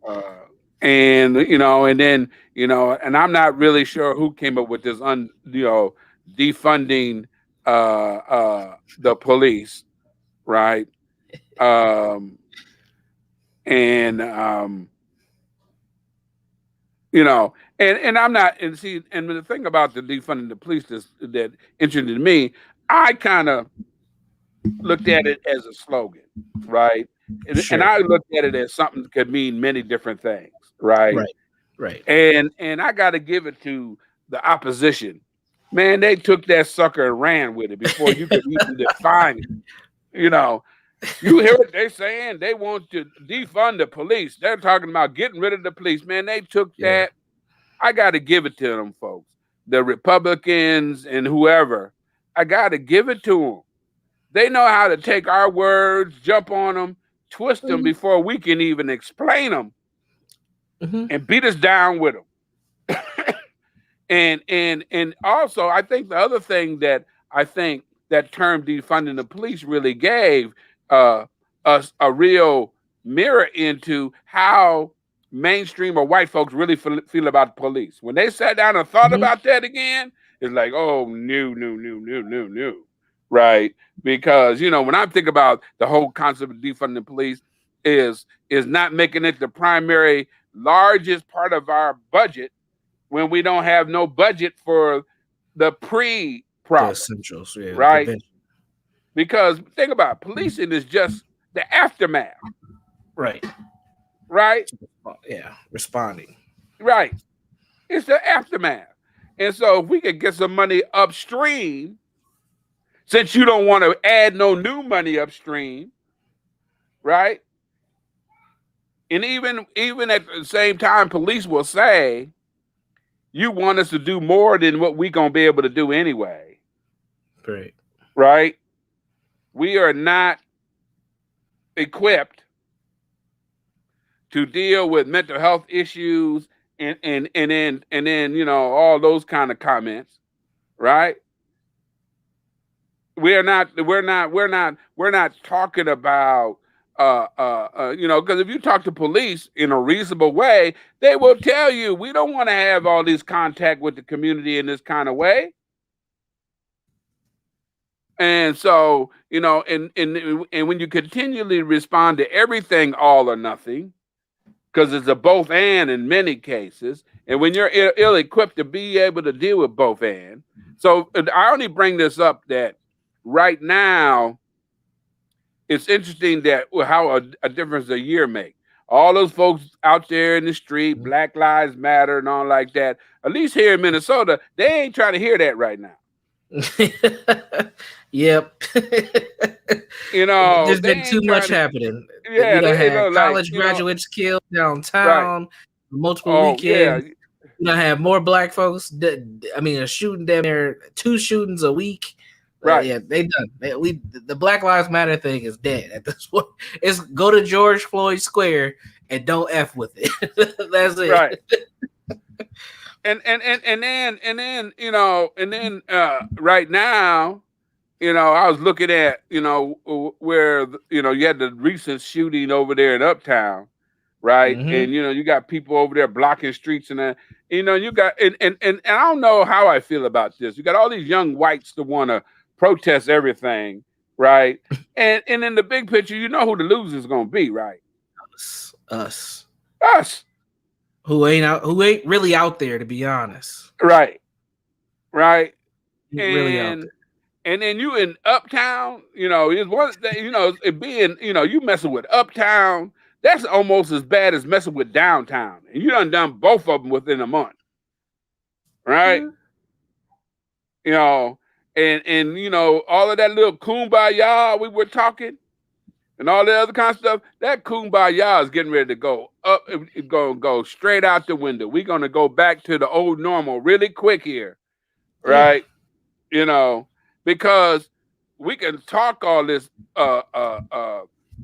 and then and I'm not really sure who came up with this defunding the police, right? Um, and and I'm not, and see, and the thing about the defunding the police is that interested me. I kind of looked at it as a slogan, right? And Sure. I looked at it as something that could mean many different things, right? Right. Right. And I got to give it to the opposition. Man, they took that sucker and ran with it before you could even define it. You know, you hear what they're saying? They want to defund the police. They're talking about getting rid of the police. Man, they took Yeah. that. I got to give it to them folks, the Republicans and whoever. I got to give it to them. They know how to take our words, jump on them, twist them Mm-hmm. before we can even explain Mm-hmm. and beat us down with them. And also, I think the other thing that I think that term defunding the police really gave us a real mirror into how mainstream or white folks really feel about the police. When they sat down and thought Mm-hmm. about that again, it's like, oh, no, no, no, no, no, no, right? Because when I think about the whole concept of defunding the police, is not making it the primary largest part of our budget when we don't have no budget for the The pre-problem, essentials. Yeah. The right? prevention. Because think about it, policing is just the aftermath, Right. right? Yeah. Responding. Right. It's the aftermath. And so if we could get some money upstream, since you don't want to add no new money upstream, right? And even at the same time, police will say, you want us to do more than what we gonna be able to do anyway. Great. Right? We are not equipped to deal with mental health issues and then all those kind of comments, right? We're not talking about because if you talk to police in a reasonable way, they will tell you we don't want to have all this contact with the community in this kind of way. And so, and when you continually respond to everything all or nothing, because it's a both and in many cases, and when you're ill-equipped to be able to deal with both and. So I only bring this up that right now, it's interesting that how a difference a year make. All those folks out there in the street, Black Lives Matter and all like that. At least here in Minnesota, they ain't trying to hear that right now. Yep. You know, There's they been too ain't much trying to. happening. We Yeah, done they, had like college graduates killed right. downtown, multiple Oh yeah, weekends. We done have more black folks. I mean, a shooting down there, 2 shootings a week. right, Yeah, they done. The Black Lives Matter thing is dead at this point. It's go to George Floyd Square and don't F with it. That's it. right. And then right now, I was looking at where you had the recent shooting over there in Uptown, right? Mm-hmm. And you got people over there blocking streets and you got and I don't know how I feel about this. You got all these young whites that want to protest everything, right? And in the big picture, you know who the loser is going to be, right? Us. Us. Who ain't really out there, to be honest. Right. Right. Ain't really out And there. and then you in Uptown, is one thing, it being, you messing with Uptown, that's almost as bad as messing with downtown. And you done both of them within a month. Right? Mm-hmm. And all of that little kumbaya we were talking and all the other kind of stuff, that kumbaya is getting ready to go up. It's going to go straight out the window. We're going to go back to the old normal really quick here. Right? Because we can talk all this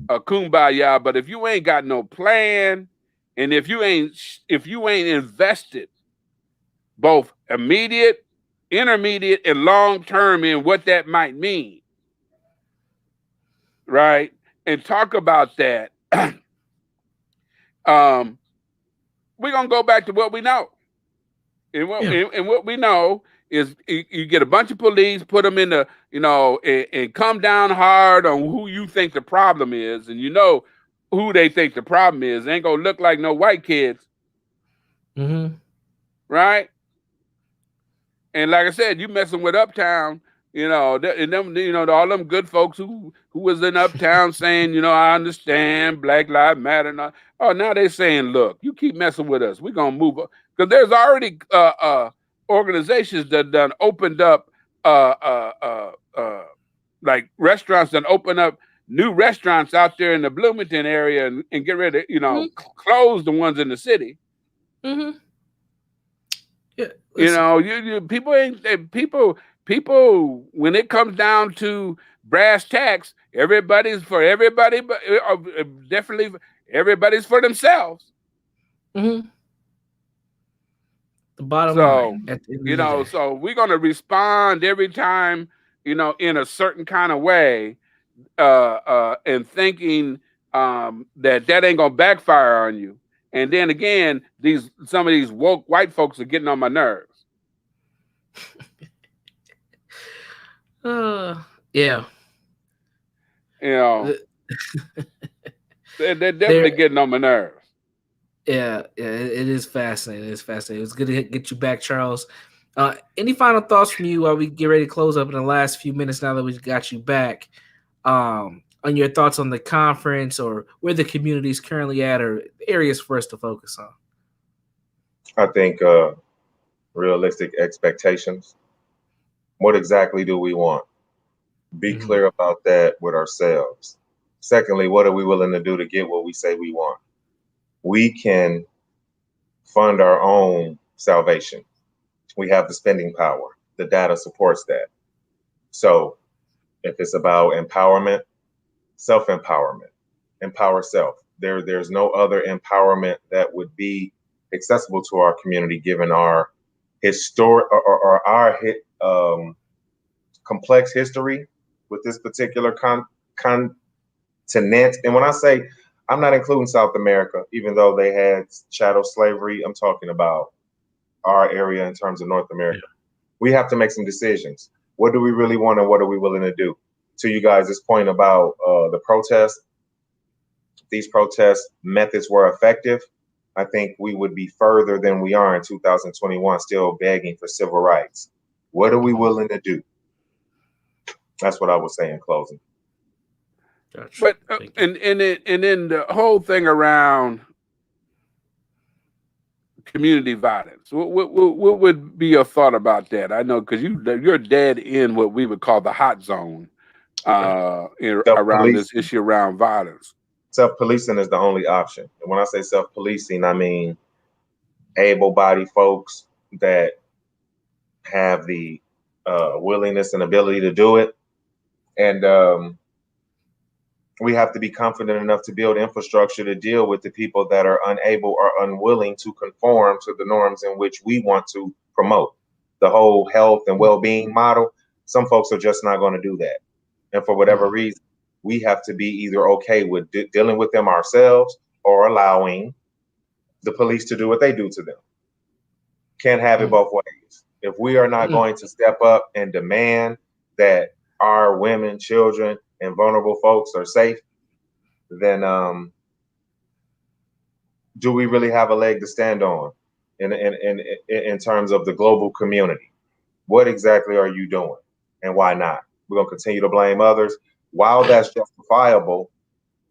kumbaya, but if you ain't got no plan, and if you ain't invested both immediate, intermediate, and long term in what that might mean, right? And talk about that, we're gonna go back to what we know. And what we know is you get a bunch of police, put them in the, and come down hard on who you think the problem is, and who they think the problem is. They ain't gonna look like no white kids, right? And like I said, you messing with Uptown, and them, all them good folks who was in Uptown saying, I understand Black Lives Matter. Now they saying, look, you keep messing with us, we're gonna move up, because there's already organizations that done opened up like restaurants that open up new restaurants out there in the Bloomington area and get ready to, close the ones in the city. Mm-hmm. Yeah, people when it comes down to brass tacks, everybody's for everybody, but definitely everybody's for themselves. Mm-hmm. The bottom So line, at the end of the day. so we're gonna respond every time, in a certain kind of way, and thinking that ain't gonna backfire on you. And then again, some of these woke white folks are getting on my nerves. Yeah. They're definitely getting on my nerves. Yeah, it is fascinating. It's fascinating. It's good to get you back, Charles. Any final thoughts from you while we get ready to close up in the last few minutes now that we've got you back? On your thoughts on the conference or where the community is currently at or areas for us to focus on? I think realistic expectations. What exactly do we want? Be clear about that with ourselves. Secondly, what are we willing to do to get what we say we want? We can fund our own salvation. We have the spending power. The data supports that. So if it's about empowerment, self-empowerment, empower self. There's no other empowerment that would be accessible to our community given our historic or our complex history with this particular continent. And when I say, I'm not including South America, even though they had chattel slavery. I'm talking about our area in terms of North America. Yeah. We have to make some decisions. What do we really want and what are we willing to do? To you guys, this point about the protest, these protest methods were effective, I think we would be further than we are in 2021, still begging for civil rights. What are we willing to do? That's what I would say in closing. Gotcha. But Thank you. and then the whole thing around community violence. What would be your thought about that? I know because you're dead in what we would call the hot zone around this Self-policing. issue around violence. Self-policing is the only option. And when I say self-policing, I mean able-bodied folks that have the willingness and ability to do it. And we have to be confident enough to build infrastructure to deal with the people that are unable or unwilling to conform to the norms in which we want to promote. The whole health and well-being model, some folks are just not going to do that. And for whatever reason, we have to be either okay with dealing with them ourselves or allowing the police to do what they do to them. Can't have it both ways. If we are not going to step up and demand that our women, children, and vulnerable folks are safe, then do we really have a leg to stand on in terms of the global community? What exactly are you doing, and why not? We're going to continue to blame others. While that's justifiable,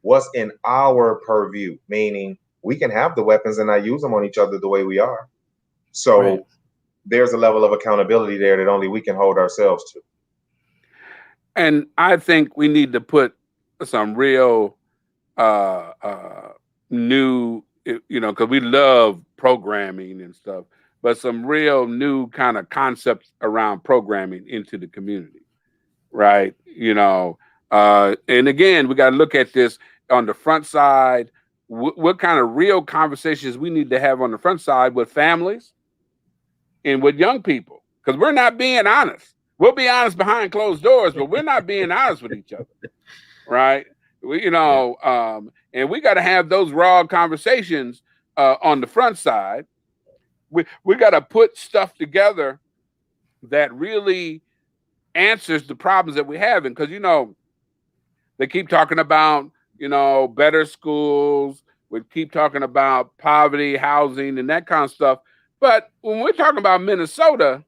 what's in our purview? Meaning we can have the weapons and not use them on each other the way we are. So there's a level of accountability there that only we can hold ourselves to. And I think we need to put some real new, because we love programming and stuff, but some real new kind of concepts around programming into the community, right? And again, we got to look at this on the front side. What kind of real conversations we need to have on the front side with families and with young people, because we're not being honest. We'll be honest behind closed doors, but we're not being honest with each other, right? And we got to have those raw conversations on the front side. We got to put stuff together that really answers the problems that we're having, because they keep talking about better schools. We keep talking about poverty, housing, and that kind of stuff. But when we're talking about Minnesota,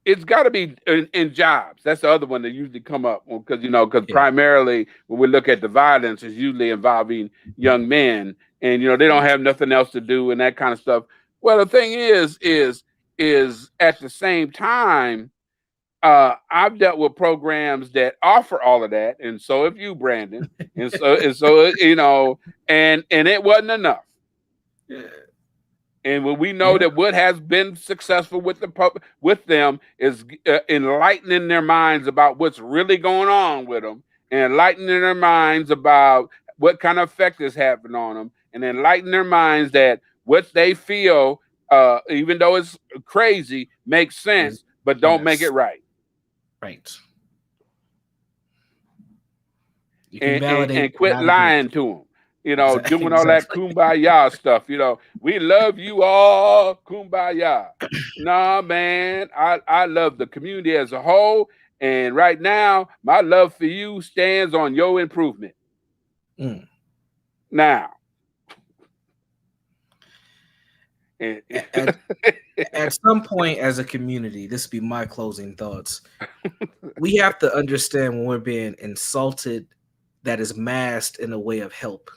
it's got to be in jobs. That's the other one that usually come up, because primarily when we look at the violence, it's usually involving young men, and they don't have nothing else to do and that kind of stuff. Well, the thing is at the same time, I've dealt with programs that offer all of that, and so have you, Brandon, and so and it wasn't enough. Yeah. And when we know that what has been successful with them is enlightening their minds about what's really going on with them, and enlightening their minds about what kind of effect is happening on them, and enlightening their minds that what they feel, even though it's crazy, makes sense, but don't make it right. Right. And quit lying to them. Doing all that kumbaya stuff. We love you all, kumbaya. Nah, man, I love the community as a whole. And right now, my love for you stands on your improvement. Now. At some point as a community, this would be my closing thoughts. We have to understand when we're being insulted that is masked in a way of help.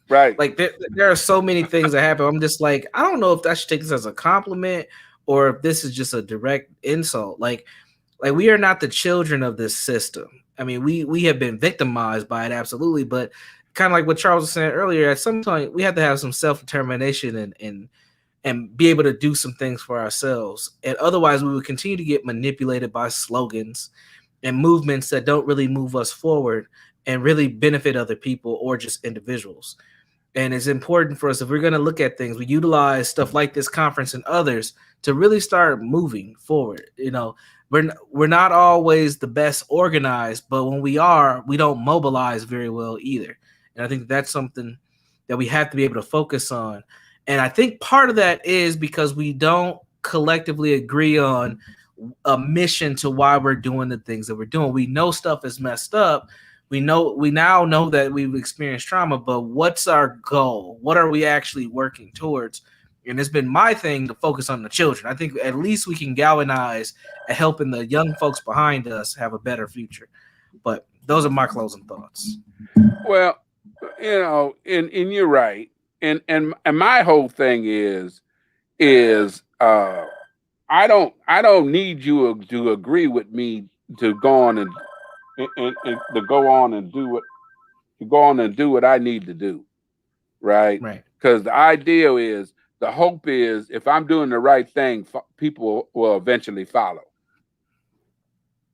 Right. Like there are so many things that happen. I'm just like, I don't know if I should take this as a compliment or if this is just a direct insult. Like we are not the children of this system. I mean, we have been victimized by it, absolutely. But kind of like what Charles was saying earlier, at some point we have to have some self-determination and be able to do some things for ourselves. And otherwise we will continue to get manipulated by slogans and movements that don't really move us forward and really benefit other people or just individuals. And it's important for us, if we're going to look at things, we utilize stuff like this conference and others to really start moving forward. We're not always the best organized, but when we are, we don't mobilize very well either. And I think that's something that we have to be able to focus on. And I think part of that is because we don't collectively agree on a mission to why we're doing the things that we're doing. We know stuff is messed up. We now know that we've experienced trauma, but what's our goal? What are we actually working towards? And it's been my thing to focus on the children. I think at least we can galvanize and helping the young folks behind us have a better future. But Those are my closing thoughts. Well, you know, and you're right. And my whole thing is I don't need you to agree with me to go on and to go on and do what I need to do, right? Right. Because the ideal is, the hope is, if I'm doing the right thing, people will eventually follow.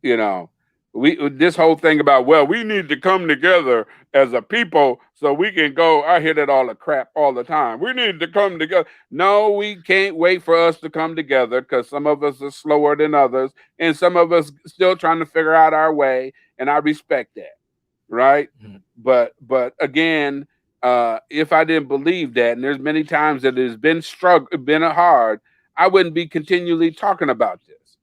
You know, this whole thing about, well, we need to come together as a people so we can go. I hear that all the crap all the time. We need to come together. No, we can't wait for us to come together, because some of us are slower than others, and some of us still trying to figure out our way, and I respect that, right? Mhm. But again, if I didn't believe that, and there's many times that it has been hard, I wouldn't be continually talking about this.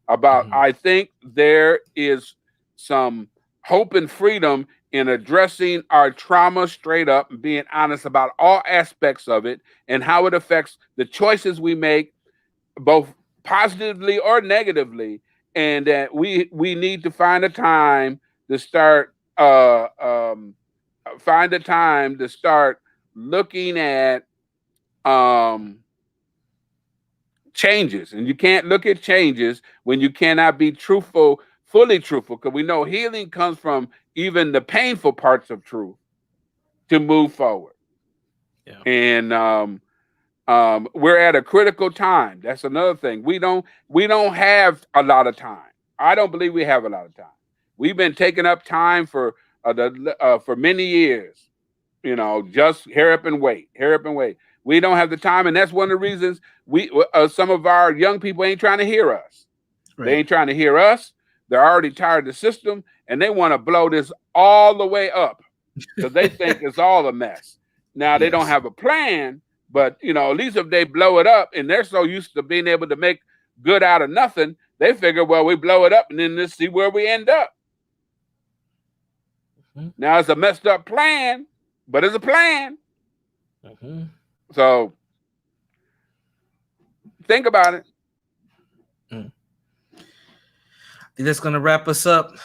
Mhm. I think there is some hope and freedom in addressing our trauma straight up and being honest about all aspects of it and how it affects the choices we make, both positively or negatively, and that we need to find a time to start looking at um, changes. And you can't look at changes when you cannot be fully truthful, because we know healing comes from even the painful parts of truth to move forward. Yeah. And we're at a critical time. That's another thing. We don't have a lot of time. I don't believe we have a lot of time. We've been taking up time for many years. You know, just hurry up and wait. We don't have the time, and that's one of the reasons some of our young people ain't trying to hear us. They Right. ain't trying to hear us. They're already tired of the system, and they want to blow this all the way up because they think it's all a mess. Now, they don't Yes. have a plan, but, you know, at least if they blow it up, and they're so used to being able to make good out of nothing, they figure, well, we blow it up and then let's see where we end up. Mm-hmm. Now, it's a messed up plan, but it's a plan. Mm-hmm. So think about it. I think that's going to wrap us up.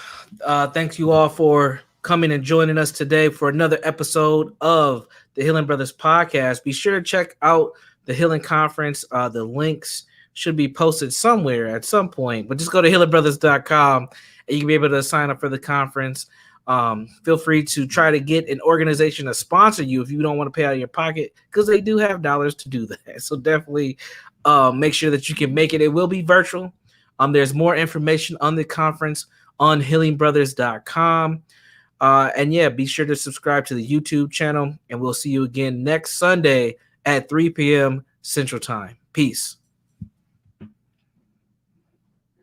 Thank you all for coming and joining us today for another episode of the Healing Brothers podcast. Be sure to check out the Healing Conference. The links should be posted somewhere at some point, but just go to healingbrothers.com and you can be able to sign up for the conference. Feel free to try to get an organization to sponsor you if you don't want to pay out of your pocket, because they do have dollars to do that. So definitely make sure that you can make it. It will be virtual. There's more information on the conference on healingbrothers.com. And yeah, be sure to subscribe to the YouTube channel, and we'll see you again next Sunday at 3 p.m. Central Time. Peace.